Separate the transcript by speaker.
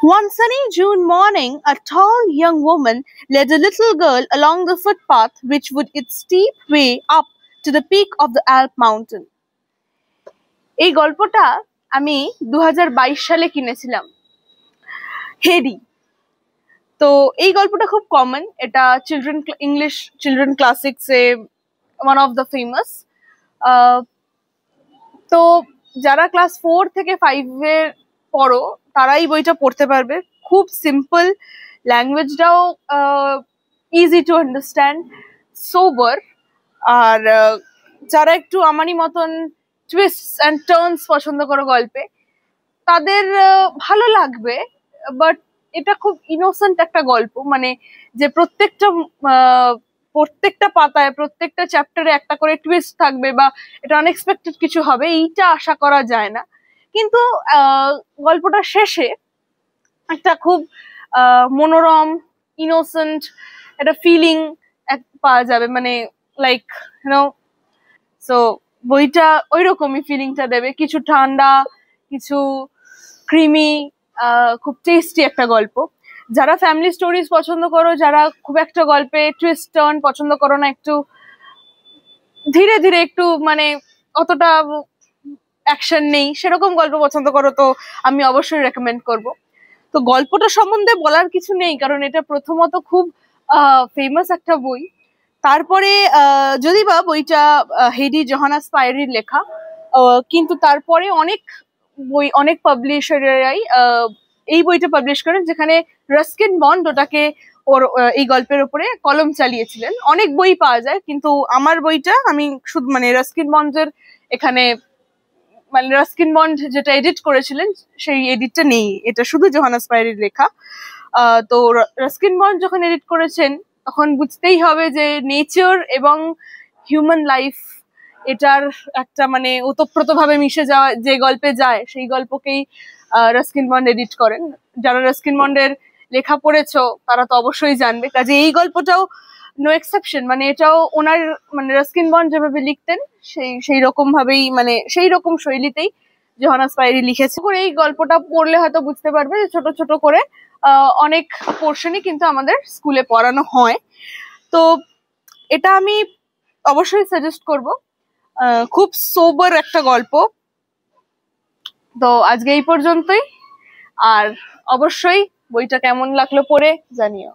Speaker 1: One sunny June morning, a tall young woman led a little girl along the footpath which would its steep way up to the peak of the Alp mountain. এই গল্পটা আমি 2022 সালে কিনেছিলাম হেডি। তো এই গল্পটা খুব common, এটা ইংলিশ চিলড্রেন ক্লাসিক্সে ওয়ান অফ দ্য ফেমাস। তো যারা ক্লাস 4 থেকে 5 এ পড়ো তারাই বইটা পড়তে পারবে। খুব সিম্পল, ল্যাঙ্গুয়েজটাও ইজি টু আন্ডারস্ট্যান্ড, সোবার। আর যারা একটু আমারই মতন টুইস্টস অ্যান্ড টার্নস পছন্দ করো গল্পে, তাদের ভালো লাগবে। বাট এটা খুব ইনোসেন্ট একটা গল্প, মানে যে প্রত্যেকটা পাতায় প্রত্যেকটা চ্যাপ্টারে একটা করে টুইস্ট থাকবে বা এটা আনএক্সপেক্টেড কিছু হবে, এইটা আশা করা যায় না। কিন্তু গল্পটা শেষে একটা খুব মনোরম ইনোসেন্ট একটা ফিলিং পাওয়া যাবে, মানে লাইক সো বইটা ওই রকমই ফিলিংটা দেবে, কিছু ঠান্ডা, কিছু ক্রিমি, খুব টেস্টি একটা গল্প। যারা ফ্যামিলি স্টোরিজ পছন্দ করো, যারা খুব একটা গল্পে টুইস্ট টার্ন পছন্দ করো না, একটু ধীরে ধীরে একটু মানে অতটা অ্যাকশন নেই সেরকম গল্প পছন্দ করো, তো আমি অবশ্যই রেকমেন্ড করব। তো গল্পটা সম্বন্ধে বলার কিছু নেই, কারণ এটা প্রথমত খুব ফেমাস একটা বই। তারপরে যদি বা বইটা হেডি জোহানা স্পাইরির লেখা, কিন্তু তারপরে অনেক পাবলিশাররাই এই বইটা পাবলিশ করেন, যেখানে রাস্কিন বন্ড ওটাকে এই গল্পের উপরে কলম চালিয়েছিলেন। অনেক বই পাওয়া যায়, কিন্তু আমার বইটা আমি শুধু মানে রাস্কিন বন্ডের এখানে মানে রাস্কিন বন্ড যেটা এডিট করেছিলেন সেই এডিটটা নেই, এটা শুধু জোহানা স্পাইরির লেখা। তো রাস্কিন বন্ড যখন এডিট করেছেন তখন বুঝতেই হবে যে নেচার এবং হিউম্যান লাইফ এটার একটা মানে ওতপ্রোতভাবে মিশে যাওয়া যে গল্পে যায়, সেই গল্পকেই রাস্কিন বন্ড এডিট করেন। যারা রাস্কিন বন্ডের লেখা পড়েছো তারা তো অবশ্যই জানবে, কাজে এই গল্পটাও নো এক্সেপশন। মানে এটাও ওনার মানে রাস্কিন বন্ড যেভাবে লিখতেন সেই রকম ভাবেই, মানে সেই রকম শৈলীতেই জোহানা স্পাইরি লিখেছে। এই গল্পটা পড়লে হয়তো বুঝতে পারবে যে ছোট ছোট করে অনেক পোর্শনই কিন্তু আমাদের স্কুলে পড়ানো হয়। তো এটা আমি অবশ্যই সাজেস্ট করব, খুব সোবার একটা গল্প। তো আজকে এই পর্যন্তই, আর অবশ্যই বইটা কেমন লাগলো পড়ে জানিও।